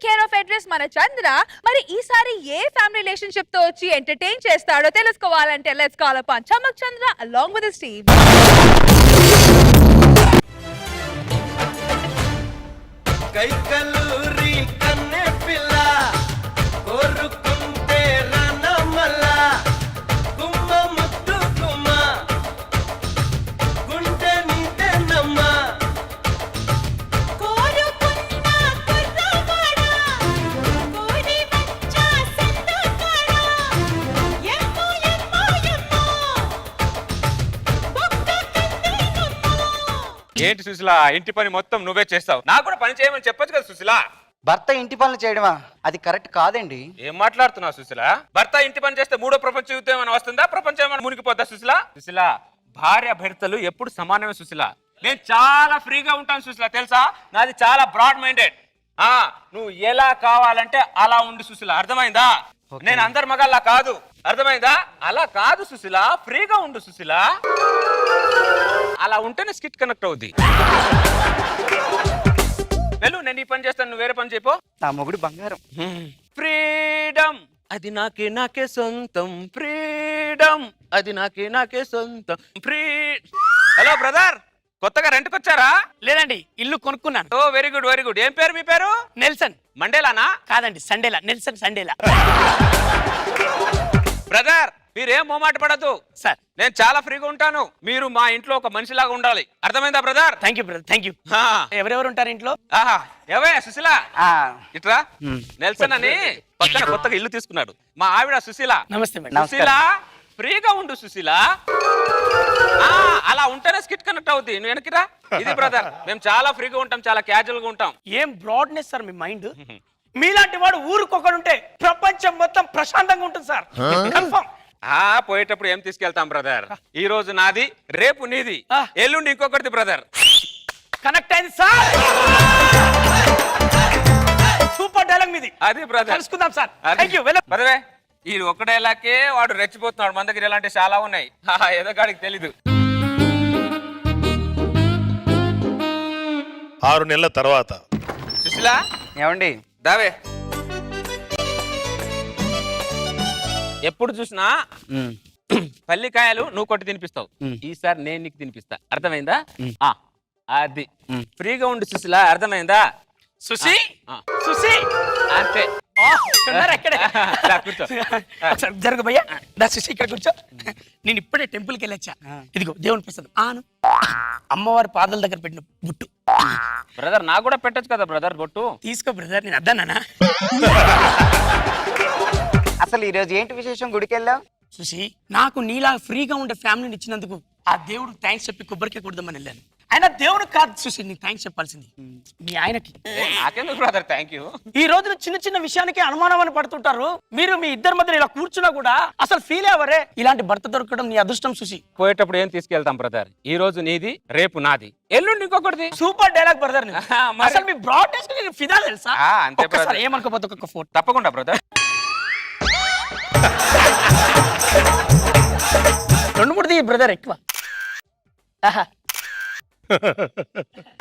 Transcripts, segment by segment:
Care of address మన చంద్ర. మరి ఈసారి ఏ ఫ్యామిలీ రిలేషన్షిప్ తో వచ్చి ఎంటర్టైన్ చేస్తాడో తెలుసుకోవాలంటే let's call upon Chammak Chandra along with his team. కైకలూరి కన్నె పిల్ల కోరుకుంటే రనమల్ల గుమ్మ ముద్దు గుమ్మ గుండె నీదెనమ్మ కోరుకున్న కుర్రవాడ కోరి వచ్చా సందకాడ ఎమ్మో ఎమ్మో ఎమ్మో బొక్క కందేనమ్మో. ఏంటి సుశీల ఇంటి పని మొత్తం నువ్వే చేస్తావు, నాకు కూడా పని చేయమని చెప్పొచ్చు కదా సుశీల. భర్త ఇంటి పనులు చేయడమా? అది కరెక్ట్ కాదండి. ఏం మాట్లాడుతున్నావు సుశీల? భర్త ఇంటి పని చేస్తే మూడో ప్రపంచ యుద్ధం ఏమైనా వస్తుందా? ప్రపంచం ఏమైనా మునిగిపోద్దా సుశీల? సుశీల భార్య భర్తలు ఎప్పుడు సమానమే సుశీల. నేను చాలా ఫ్రీగా ఉంటాను సుశీల, తెలుసా? నాది చాలా బ్రాడ్ మైండెడ్. నువ్వు ఎలా కావాలంటే అలా ఉండు సుశీల, అర్థమైందా? నేను అందరి మగాళ్ళ కాదు, అర్థమైందా? అలా కాదు సుశీల, ఫ్రీగా ఉండు సుశీల. అలా ఉంటేనే స్కిట్ కనెక్ట్ అవుద్ది. వెళ్ళు, నేను ఈ పని చేస్తాను, నువ్వు వేరే పని చెప్పు. నా మొగుడు బంగారం. ఫ్రీడమ్ అది నాకే సొంతం, ఫ్రీడమ్ అది నాకే సొంతం, ఫ్రీ. హలో బ్రదర్, కొత్తగా రెంట్కి వచ్చారా? లేదండి, ఇల్లు కొనుక్కున్నాను. ఓ వెరీ గుడ్ వెరీ గుడ్. ఏం పేరు మీ పేరు? నెల్సన్. మండేలానా? కాదండి, సండేలా. నెల్సన్ సండేలా. బ్రదర్ మీరేం మొహమాట పడద్దు సార్, నేను చాలా ఫ్రీగా ఉంటాను. మీరు మా ఇంట్లో ఒక మనిషిలాగా ఉండాలి, అర్థమైందా brother? Thank you brother, thank you. ఎవరెవరు ఉంటారు ఇంట్లో? ఏవే సుశీల ఆ, ఇట్రా. నెల్సన్ అని పక్కన కొత్తగా ఇల్లు తీసుకున్నాడు, మా ఆవిడ సుశీల. నమస్తే మేడం. సుశీల ఫ్రీగా ఉండు సుశీల. అలా ఉంటేనే స్కిట్ కనెక్ట్ అవుద్ది. నువ్వు వెనక్కిరా. ఇది బ్రదర్, మేము చాలా ఫ్రీగా ఉంటాం, చాలా క్యాజువల్ గా ఉంటాం. ఏం బ్రాడ్నెస్ సార్ మీ మైండ్. మీలాంటి వాడు ఊరికొకడుంటే ప్రపంచం మొత్తం ప్రశాంతంగా ఉంటుంది సార్. కన్ఫర్మ్. పోయేటప్పుడు ఏం తీసుకెళ్తాం బ్రదర్? ఈ రోజు నాది, రేపు నీది, ఎల్లుండి ఇంకొకటిది బ్రదర్. కనెక్ట్ అయింది సార్. సూపర్ డైలాగ్ మీది. అది బ్రదర్, కలుసుకుందాం సార్. Thank you. వెళ్ళ బదవే, ఈ ఒక్క డైలాగే వాడు రెచ్చిపోతున్నాడు. మన దగ్గర ఇలాంటి చాలా ఉన్నాయి, ఏదో గాడికి తెలీదు. 6 నెలల తర్వాత సుశీల ఏమండి? దావే. ఎప్పుడు చూసినా పల్లికాయలు నువ్వు కొట్టి తినిపిస్తావు, ఈసారి నేను నీకు తినిపిస్తా, అర్థమైందా? అది ఫ్రీగా ఉండు సుశీల, అర్థమైందా? సుశీ, సుశీ అంతే. కూర్చో. జరుగు భయ్యా, దా సుశీ ఇక్కడ కూర్చో. నేను ఇప్పుడే టెంపుల్కి వెళ్ళొచ్చా. ఇదిగో దేవుని ప్రసాదం. అమ్మవారి పాదాల దగ్గర పెట్టిన బుట్టు. బ్రదర్ నాకు కూడా పెట్టొచ్చు కదా బ్రదర్ బొట్టు. తీసుకో బ్రదర్, నేను అద్దానా. అసలు ఈ రోజు ఏంటి విశేషం? గుడికి వెళ్ళావు? సుశీ, నాకు నీలా ఫ్రీగా ఉండే ఫ్యామిలీని ఇచ్చినందుకు ఆ దేవుడు థ్యాంక్స్ చెప్పి కొబ్బరికాయ కొడదామని వెళ్ళాను. ఆయన దేవుడు కాదు సుశీ, నీకు థ్యాంక్స్ చెప్పాల్సింది మీ ఆయనకి. నాకెందుకు బ్రదర్ థ్యాంక్ యూ. ఈ రోజున చిన్న చిన్న విషయానికి అనుమానం అని పడుతుంటారు. మీరు మీ ఇద్దరి మధ్య ఇలా కూర్చున్నా కూడా అసలు ఫీల్ అవ్వరే. ఇలాంటి భర్త దొరకడం నీ అదృష్టం సుశీ. పోయేటప్పుడు ఏం తీసుకెళ్తాం బ్రదర్? ఈ రోజు నీది, రేపు నాది, ఎల్లుండి ఇంకొకటిది. Super dialogue brother. అసలు మీ బ్రాడ్నెస్ కి ఫిదా తెలుసా? అంతే ఒక్కసారి ఏమనుకోపోతే ఒక ఫోటో. తప్పకుండా బ్రదర్. 2-3 బ్రదర్ ఎక్కువ.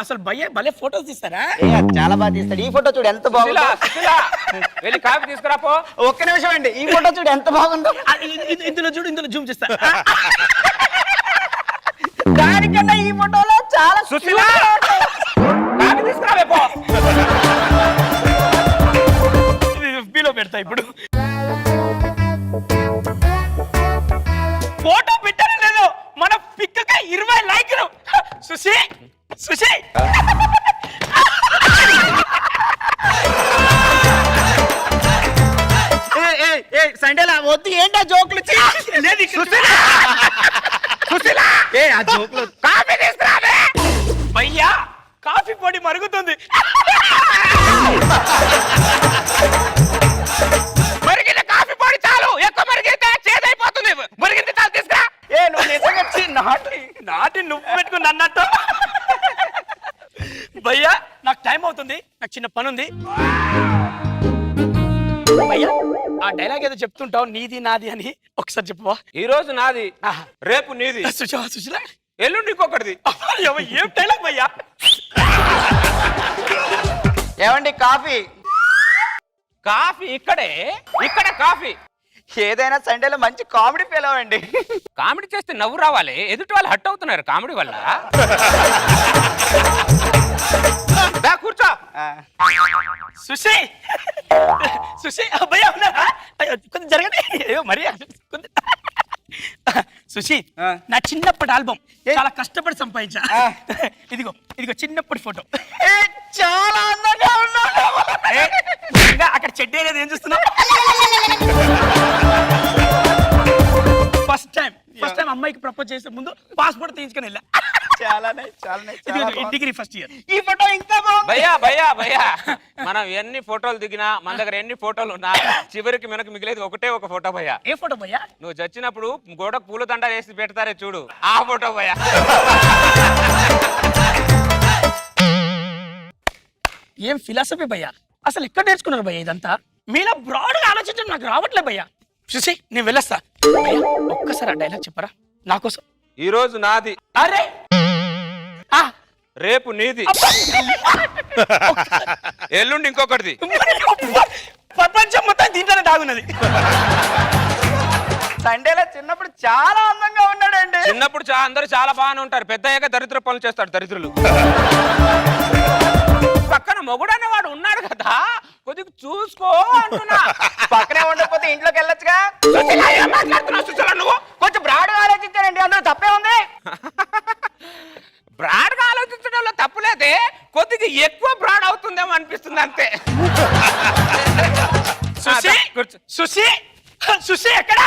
అసలు భలే ఫోటోస్ తీస్తారా? చాలా బాగా తీస్తాడు. ఈ ఫోటో చూడు ఎంత బాగుందో. వెళ్ళి కాఫీ తీసుకురాపో. ఒక్క నిమిషం అండి, ఈ ఫోటో చూడు ఎంత బాగుందో. ఇందులో చూడు, ఇందులో జూమ్ చేస్తా. దానికన్నా ఈ ఫోటోలో చాలా సుశీల కాఫీ తీసుకురావే పో. ఫీలో పెడతా ఇప్పుడు. ఫోటో పెట్టాను లేదు, మన పిక్కకి 20 లైక్లు. సుశీ, సుశీ సండేలా వద్దు. ఏంటా జోకులు? కాఫీ తీసుకురావే. భయ్యా, కాఫీ పొడి మరుగుతుంది. మరిగిన కాఫీ పొడి చాలు, ఎక్కువ మరిగితే చేదైపోతుంది. మరిగింది చాలు, తీసుకురా. నువ్వు నిజంగా నాటి నువ్వు పెట్టుకుని అన్నట్టు. భయ్యా, నాకు టైం అవుతుంది, నాకు చిన్న పని ఉంది. భయ్యా, ఆ డైలాగ్ ఏదో చెప్తుంటావు, నీది నాది అని, ఒకసారి చెప్పవా? ఈ రోజు నాది, రేపు నీది, సుశీల ఎల్లుండి ఇంకొకటిది. ఏం డైలాగ్ భయ్యా? ఏమండి కాఫీ? కాఫీ ఇక్కడే కాఫీ. ఏదైనా సండేలో మంచి కామెడీ ఫీల్ అవ్వండి. కామెడీ చేస్తే నవ్వు రావాలి, ఎదుటి వాళ్ళు హట్ అవుతున్నారు కామెడీ వల్ల. దా, కూర్చో. సుశీ సుశీ భయ్యా ఉన్నారా? అయ్యో, కొంచెం జరగండి. అయ్యో మరి సుశీ, నా చిన్నప్పటి ఆల్బమ్ చాలా కష్టపడి సంపాదించా. ఇదిగో చిన్నప్పటి ఫోటో. చాలా అందంగా ఉన్నాడు. అక్కడ చెడ్డే లేదు, ఏం చూస్తున్నావు? ఫస్ట్ టైం అమ్మాయికి ప్రపోజ్ చేసే ముందు పాస్పోర్ట్ తీయించుకొని వెళ్ళా. చాలా డిగ్రీ ఫస్ట్ ఇయర్. ఈ ఫోటో ఇంకా బాగుంది. భయ్యా మనం ఎన్ని ఫోటోలు దిగినా, మన దగ్గర ఎన్ని ఫోటోలు ఉన్నా, చివరికి మనకు మిగిలేదు ఒకటే ఒక ఫోటో భయ్యా. ఏ ఫోటో భయ్యా? నువ్వు చచ్చినప్పుడు గోడకు పూల దండ వేసి పెడతారే చూడు, ఆ ఫోటో భయ్యా. ఏం ఫిలాసఫీ భయ్యా, అసలు ఎక్కడ నేర్చుకున్నారు భయ్యా ఇదంతా? మీలా బ్రాడ్ గా ఆలోచించడం నాకు రావట్లే భయ్యా. చూసి నేను వెళ్ళొస్తా. భయ్యా, ఒక్కసారి ఆ డైలాగ్ చెప్పరా నా కోసం? ఈ రోజు నాది, అరే రేపు నీది, ఎల్లుండి ఇంకొకటిది. ప్రపంచం మొత్తం దీంట్లోనే దాగున్నది. సండేలో చిన్నప్పుడు చాలా అందంగా ఉన్నాడండి. చిన్నప్పుడు అందరూ చాలా బాగానే ఉంటారు, పెద్ద అయ్యాక దరిద్ర పనులు చేస్తాడు దరిద్రులు. పక్కన మొగుడనే వాడు ఉన్నాడు కదా, కొద్దిగా చూసుకో అంటున్నా. పక్కనే ఉండకపోతే ఇంట్లోకి వెళ్ళొచ్చుగా. నువ్వు కొంచెం బ్రాడ్ గా ఆలోచించారండి, అందులో తప్పే ఉంది. బ్రాడ్ గా ఆలోచించడంలో తప్పులేదే, కొద్దిగా ఎక్కువ బ్రాడ్ అవుతుందేమో అనిపిస్తుంది అంతే. సుశీ సుశీ ఎక్కడ?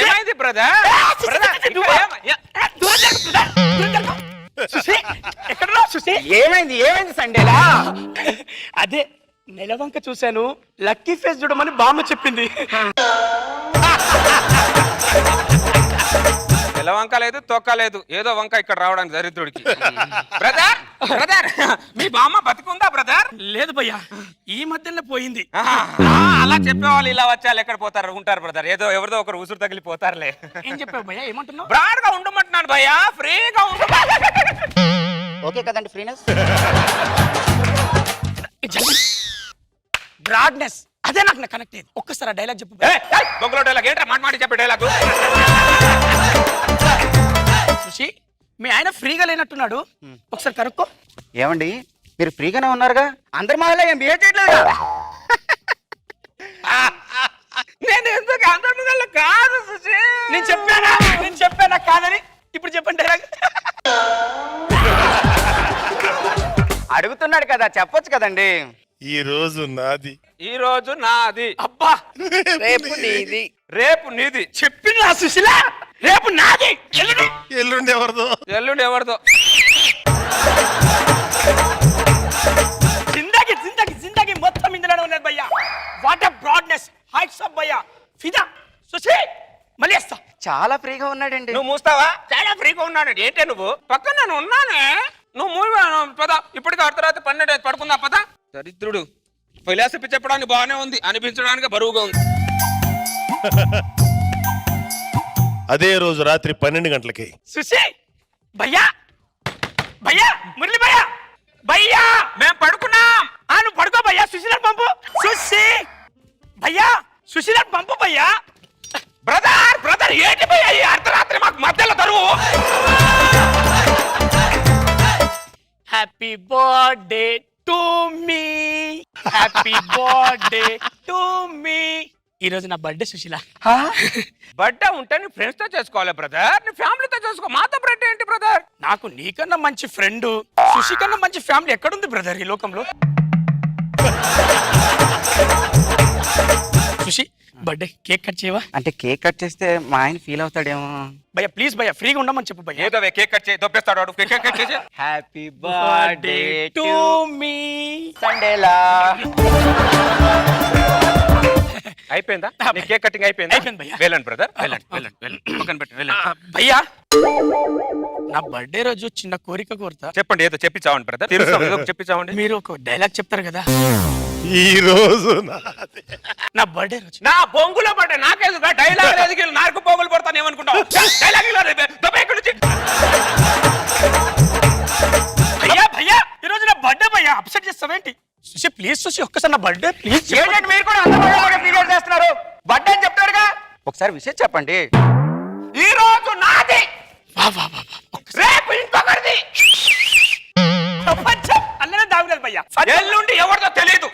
ఏమైంది బ్రదర్? ఎక్కడ సుశీ? ఏమైంది సండేలా? అదే నెలవంక చూశాను, లక్కీ ఫేస్ చూడమని బామ్మ చెప్పింది. తెల్ల వంక లేదు, తొక్క లేదు, ఏదో వంక ఇక్కడ రావడానికి దరిద్రుడికి. బ్రదర్ మీ బామ్మ బతికుందా బ్రదర్? లేదు భయ్యా, ఈ మధ్యలో పోయింది. అలా చెప్పేవాళ్ళు ఇలా వచ్చారు ఎక్కడ పోతారు ఉంటారు బ్రదర్, ఏదో ఎవరిదో ఒకరు ఉసురు తగిలిపోతారులే. ఏం చెప్పావు భయ్యా? ఏమంటున్నావు? బ్రాడ్ గా ఉండమంటున్నాను భయ్యా, ఫ్రీగా ఉండు. ఓకే కదండి ఫ్రీనెస్. బ్రాడ్నెస్ అదే నాకు కనెక్ట్ అయ్యింది. ఒక్కసారి ఆ డైలాగ్ చెప్పు. బొంగులో డైలాగ్ ఏంట్రా మాట చెప్పే డైలాగ్? చూసి మీ ఆయన ఫ్రీగా లేనట్టున్నాడు, ఒకసారి కనుక్కో. ఏమండి మీరు ఫ్రీగానే ఉన్నారుగా, అందరి మహల్లో ఏం బిహేవ్ చేయట్లేదు. నేను ఎందుకు అందరి కాదు సుశీ, నేను చెప్పానా కాదని? ఇప్పుడు చెప్పండి డైలాగ్. అడుగుతున్నాడు కదా, చెప్పొచ్చు కదండి. ఈ రోజు నాది, అబ్బా రేపు నీది చెప్పింది నా సుశీల. రేపు నాది, ఎల్లుండి ఎవరిదో. జిందగీ మొత్తం ఇందులోనే ఉన్నది భయ్యా. What a broadness, heights up భయ్యా. ఫిదా సుశీ, మళ్ళీ వస్తా. చాలా ఫ్రీగా ఉన్నాడండి. నువ్వు మూస్తావా? చాలా ఫ్రీగా ఉన్నాడు ఏంటే నువ్వు? పక్కన నేను ఉన్నానే, నువ్వు మూవీ పద. ఇప్పటికి అర్ధరాత్రి 12 పడుకుందా పద. దరిద్రుడు ఫిలాసఫీ చెప్పడానికి బాగానే ఉంది, అనిపించడానికి బరువుగా ఉంది. అదే రోజు రాత్రి 12 గంటలకి సుశీ భయ్యా మురళి భయ్యా మేము పడుకున్నాం. నువ్వు పడుకో భయ్యా. సుశీలను పంపు. సుశీ భయ్యా, సుశీలను పంపు భయ్యా. బ్రదర్ ఏంటి భయ్యా ఈ అర్ధరాత్రి మాకు మధ్యలో తరువు? Happy birthday to me, happy birthday to me. ఈ రోజు నా బర్త్డే సుశీల. బర్త్డే ఉంటే నీ ఫ్రెండ్స్ తో చేసుకోవాలి బ్రదర్, నీ ఫ్యామిలీతో చేసుకో. మాతో బర్త్డే ఏంటి బ్రదర్? నాకు నీకన్నా మంచి ఫ్రెండ్, సుశీ కన్నా మంచి ఫ్యామిలీ ఎక్కడుంది బ్రదర్ ఈ లోకంలో? సుశీ బర్త్డే కేక్ కట్ చేయవా? అంటే కేక్ కట్ చేస్తే మా ఆయన ఫీల్ అవుతాడేమో. భయ్యా ప్లీజ్ భయ్యా, ఫ్రీగా ఉండమని చెప్పు భయ్యా. ఏదో కేక్ కట్ చేయి, దొబ్బేస్తాడు వాడు. కేక్ కట్ చేసి హ్యాపీ బర్త్డే టు మీ. సండేలా. అయిపోయిందా? నీ కేక్ కటింగ్ అయిపోయింది భయ్యా. వెళ్ళండి బ్రదర్, వెళ్ళండి. పక్కన పెట్టి వెళ్ళండి. భయ్యా నా బర్త్డే రోజు చిన్న కోరిక కోరుతా. చెప్పండి, ఏదో చెప్పించావండి బ్రదర్. తెలుసు చెప్పించావండి. మీరు ఒక డైలాగ్ చెప్తారు కదా. ఈ రోజు నాది. నా బర్త్డే రోజు నా బొంగులో పడ్డా నాకేదుగా డైలాగ్ ఎదిగి నాకు బొంగులు పడతాను ఏమనుకుంటావు? డైలాగ్ భయ్యా ఈ రోజు నా బర్త్డే భయ్యా, అప్సెట్ చేస్తావేంటి? సుషి ప్లీజ్ సుషి ఒక్కసారి నా బర్త్డే ప్లీజ్ ఏంటంటే మీరు కూడా అందరి మహిళలాగా ఫిగర్ చేస్తున్నారు? బర్త్డే అని చెప్తాడుగా, ఒకసారి విషయం చెప్పండి. ఈ రోజు నాది, వా వా వా వా. రేపు ఇంకొకరిది, ప్రపంచం అల్లనే దాగులేదు భయ్యా. ఎల్లుండి ఎవరిదో తెలియదు.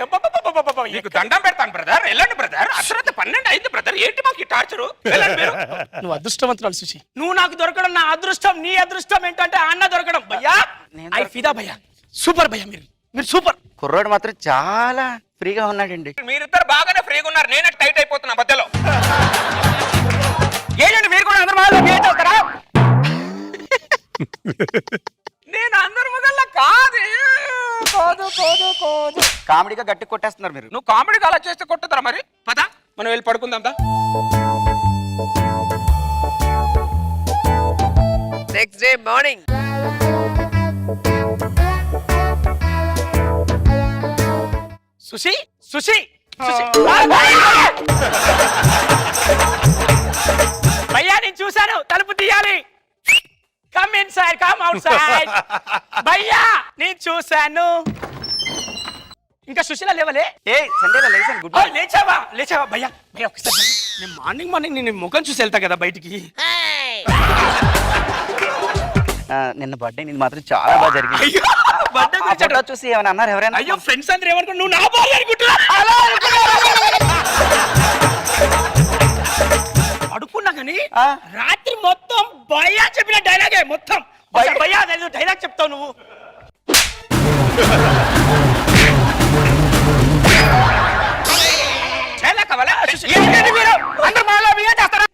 నీకు దండం పెడతాను బ్రదర్, వెళ్ళండి బ్రదర్. అసలు 12 అయింది బ్రదర్, ఏంటి మాకు టార్చరు? నువ్వు అదృష్టవంతురాలు సుషి. నువ్వు నాకు దొరకడం నా అదృష్టం. నీ అదృష్టం ఏంటంటే అన్న దొరకడం భయ్యా. ఐ ఫిదా భయ్యా. సూపర్ భయ్యా, మీరు సూపర్. కుర్రోడు మాత్రం చాలా ఫ్రీగా ఉన్నాడండి. మీరిద్దరు బాగానే ఫ్రీగా ఉన్నారు, నేనే టైట్ అయిపోతున్నా మధ్యలో. ఏంటంటే మీరు కూడా అందరి మహిళలో బిహేవ్ చేస్తారా? నేను అందరి మొదల్లో కాదు. కామెడీగా గట్టి కొట్టేస్తున్నారు మీరు. నువ్వు కామెడీగా అలా చేస్తే కొట్టుతారా మరి? పద మనం వెళ్ళి పడుకుందాం దా. Next day morning sushi sushi sushi. భయ్యా నేను చూశాను, తలుపు తీయాలి. Come inside, come outside. భయ్యా నేను చూశాను. ఇంకా సుశీల లేవలే? ఏ సండేలో లేచాను. గుడ్ ఓ, లేచావా లేచావా భయ్యా? భయ్యా ఒకసారి నేను మార్నింగ్ నేను ముఖం చూసి వెళ్తా కదా బయటికి. నిన్న బర్త్డే నీది మాత్రం చాలా బాగా జరిగింది. అయ్యో, birthday ఆ గురించి ఫోటో చూసి ఏమైనా అన్నారు ఎవరైనా? అయ్యో ఫ్రెండ్స్ అందరూ ఏమనుకో, నువ్వు నా భార్య అనుకుంటున్నా. అడుక్కున్నా కానీ ఆ. రాత్రి మొత్తం భయ్యా చెప్పిన డైలాగే మొత్తం. భయ్యా డైలాగ్ చెప్తావు నువ్వు. ఎలా కావాలా? ఏంటండి మీరు అందరి మహిళలో బిహేవ్ చేస్తారా?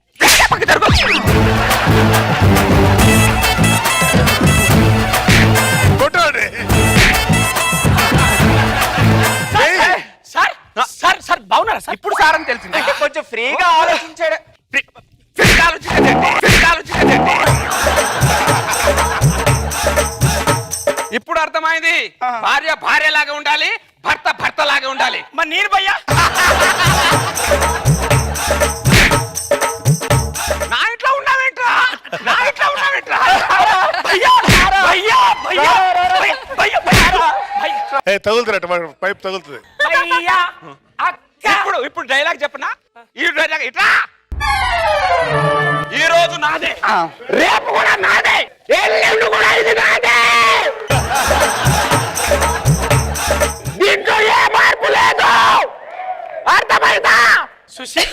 కొట్టాడు. సార్ సార్ సార్ బాగున్నారా సార్? ఇప్పుడు సార్ అని తెలిసింది. అంటే కొంచెం ఫ్రీగా ఆలోచించాడు. ఇప్పుడు అర్థమైంది, భార్య భార్యలాగా ఉండాలి, భర్త భర్త లాగా ఉండాలి. మరి నేను భయ్యా నా ఇంట్లో ఉన్నావేంట్రా? నా ఇంట్లో ఉన్నావేంట్రా? భయ్యా భయ్యా భయ్యా భయ్యా భయ్యా ఏ తగులుతున్నట్టు పైప్ తగులుతుంది. భయ్యా అక్క. ఇప్పుడు డైలాగ్ చెప్పనా? ఈ డైలాగ్ ఇట్లా, ఈ రోజు నాదే, రేపు కూడా నాదే, ఎల్లుండి కూడా ఇది నాదే. దీంట్లో ఏ మార్పు లేదు, అర్థమైందా? సుశీ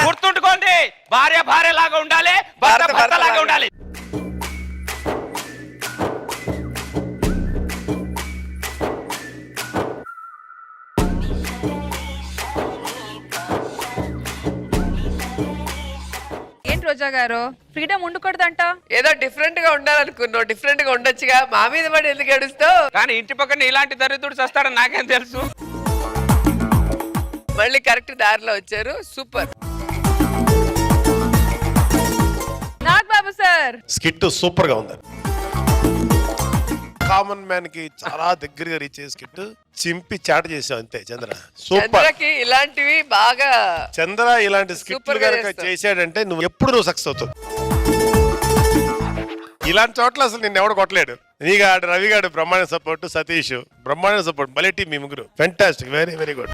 గుర్తుంటుకోండి, భార్య భార్య లాగా ఉండాలి, భర్త భర్త లాగా ఉండాలి. ఏంటి రోజా గారు, ఫ్రీడమ్ ఉండకూడదంట? ఏదో డిఫరెంట్ గా ఉండాలనుకున్నావు, డిఫరెంట్ గా ఉండొచ్చుగా. మా మీద పడి ఎందుకు ఏడుస్తావు? కానీ ఇంటి పక్కన ఇలాంటి దరిద్రుడు చేస్తాడని నాకేం తెలుసు. మళ్ళీ కరెక్ట్ దారిలో వచ్చారు, super. Nagababu sir, skit super గా ఉంది. కామన్ మ్యాన్ కి చాలా దగ్గరగా రీచ్ అయ్యే స్కిట్ చింపి చాట చేసావు అంతే. చంద్ర సూపర్. చంద్రకి ఇలాంటివి బాగా చంద్ర ఇలాంటి స్కిట్లు Super గా కనుక చేస్తావు. చేశాడంటే నువ్వు సక్సెస్ అవుతావు. ఇలాంటి చోట్ల అసలు నిన్ను ఎవడు కొట్టలేడు. నీగాడు, రవిగాడు బ్రహ్మాండ సపోర్ట్, సతీష్ బ్రహ్మాండ సపోర్ట్, మళ్ళీ టీం మీ ముగ్గురు ఫెంటాస్టిక్, వెరీ వెరీ గుడ్.